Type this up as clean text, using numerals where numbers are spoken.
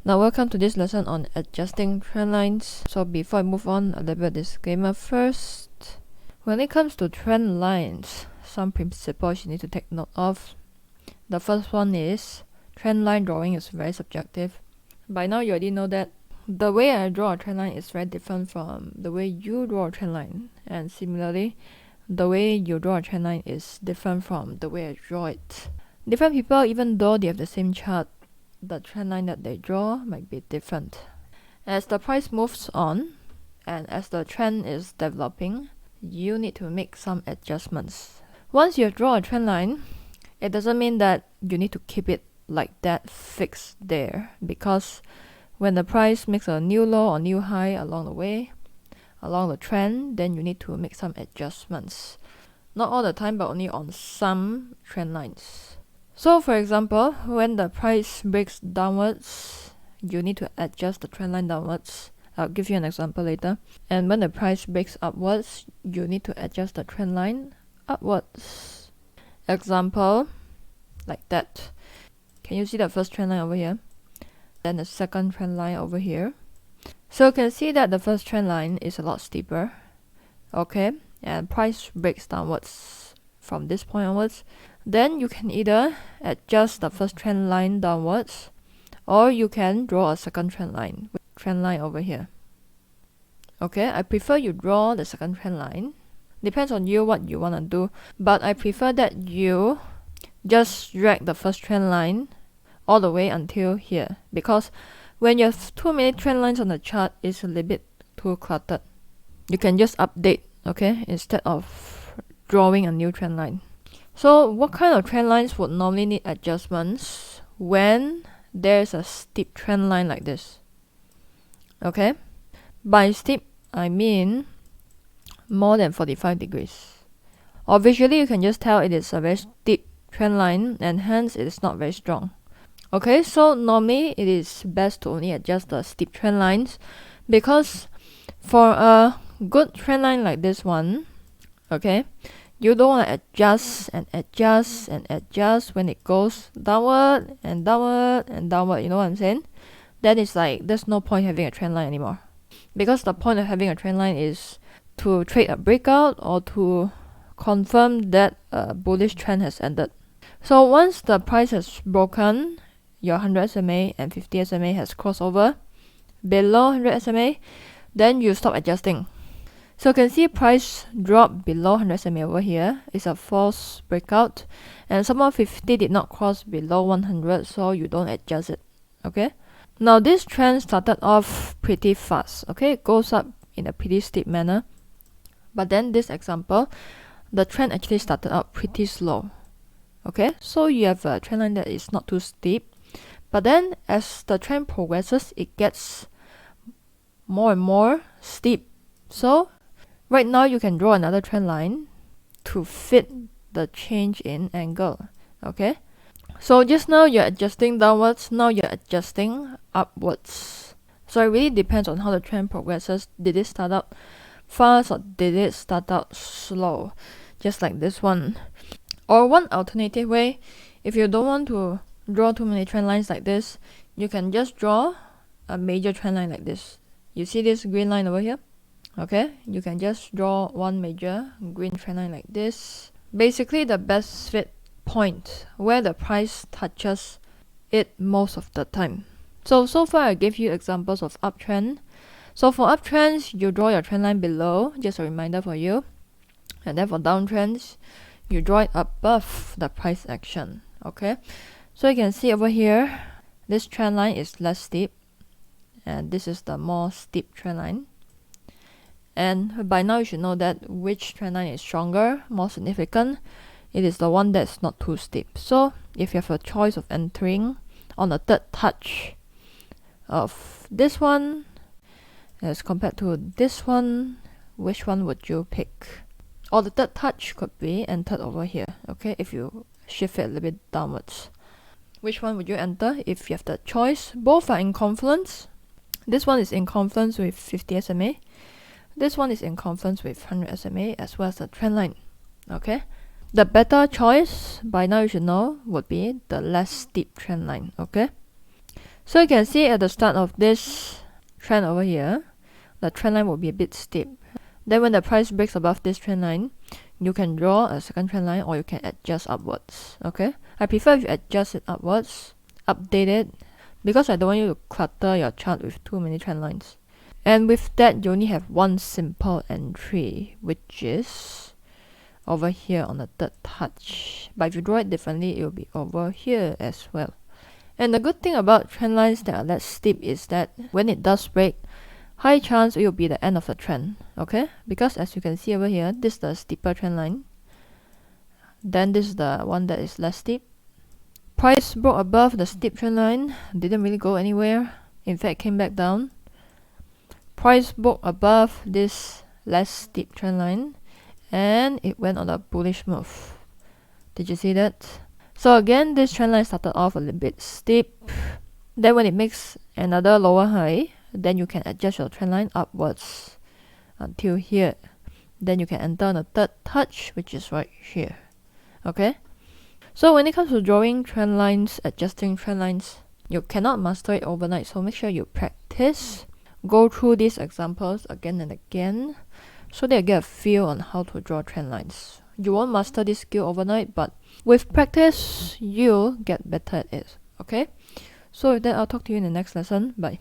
Now welcome to this lesson on adjusting trend lines. So before I move on, a little bit of disclaimer first. When it comes to trend lines, some principles you need to take note of. The first one is trend line drawing is very subjective. By now you already know that the way I draw a trend line is very different from the way you draw a trend line, and similarly the way you draw a trend line is different from the way I draw it. Different people, even though they have the same chart, the trend line that they draw might be different. As the price moves on and as the trend is developing, you need to make some adjustments. Once you draw a trend line, it doesn't mean that you need to keep it like that fixed there, because when the price makes a new low or new high along the way, along the trend, then you need to make some adjustments. Not all the time, but only on some trend lines. So for example, when the price breaks downwards, you need to adjust the trend line downwards. I'll give you an example later. And when the price breaks upwards, you need to adjust the trend line upwards. Example, like that. Can you see the first trend line over here? Then the second trend line over here. So you can see that the first trend line is a lot steeper. Okay, and price breaks downwards from this point onwards. Then you can either adjust the first trend line downwards, or you can draw a second trend line with trend line over here. Okay, I prefer you draw the second trend line. Depends on you what you want to do, but I prefer that you just drag the first trend line all the way until here, because when you have too many trend lines on the chart, it's a little bit too cluttered. You can just update, okay, instead of drawing a new trend line. So what kind of trend lines would normally need adjustments when there's a steep trend line like this? Okay, by steep I mean more than 45 degrees. Or visually you can just tell it is a very steep trend line and hence it is not very strong. Okay, so normally it is best to only adjust the steep trend lines, because for a good trend line like this one, okay, you don't want to adjust and adjust and adjust when it goes downward and downward and downward, you know what I'm saying? Then it's like there's no point having a trend line anymore, because the point of having a trend line is to trade a breakout or to confirm that a bullish trend has ended. So once the price has broken your 100 SMA and 50 SMA has crossed over below 100 SMA, then you stop adjusting. So you can see price drop below 100 SMA over here. It's a false breakout, and somehow 50 did not cross below 100, so you don't adjust it. Okay, now this trend started off pretty fast. Okay, it goes up in a pretty steep manner, but then this example, the trend actually started out pretty slow. Okay, so you have a trend line that is not too steep, but then as the trend progresses, it gets more and more steep. So right now you can draw another trend line to fit the change in angle. Okay, so just now you're adjusting downwards, now you're adjusting upwards. So it really depends on how the trend progresses. Did it start out fast or did it start out slow, just like this one? Or one alternative way, if you don't want to draw too many trend lines like this, you can just draw a major trend line like this. You see this green line over here? Okay, you can just draw one major green trend line like this. Basically the best fit point where the price touches it most of the time. So far I gave you examples of uptrend. So for uptrends, you draw your trend line below, just a reminder for you. And then for downtrends, you draw it above the price action. Okay, so you can see over here, this trend line is less steep, and this is the more steep trend line. And by now you should know that which trend line is stronger, more significant. It is the one that's not too steep. So if you have a choice of entering on the third touch of this one as compared to this one, which one would you pick? Or the third touch could be entered over here. Okay, if you shift it a little bit downwards, which one would you enter if you have the choice? Both are in confluence. This one is in confluence with 50 SMA. This one is in confluence with 100 SMA as well as the trend line. Okay, the better choice, by now you should know, would be the less steep trend line. Okay, So you can see at the start of this trend over here, the trend line will be a bit steep. Then when the price breaks above this trend line, you can draw a second trend line or you can adjust upwards. Okay, I prefer if you adjust it upwards, update it, because I don't want you to clutter your chart with too many trend lines. And with that, you only have one simple entry, which is over here on the third touch. But if you draw it differently, it will be over here as well. And the good thing about trend lines that are less steep is that when it does break, high chance it will be the end of the trend. Okay, because as you can see over here, this is the steeper trend line, then this is the one that is less steep. Price broke above the steep trend line, didn't really go anywhere, in fact came back down. Price broke above this less steep trend line and it went on a bullish move. Did you see that? So again, this trend line started off a little bit steep. Then when it makes another lower high, then you can adjust your trend line upwards until here. Then you can enter on the third touch, which is right here. Okay? So when it comes to drawing trend lines, adjusting trend lines, you cannot master it overnight. So make sure you practice. Go through these examples again and again so that you get a feel on how to draw trend lines. You won't master this skill overnight, but with practice, you'll get better at it. Okay? So with that, I'll talk to you in the next lesson. Bye.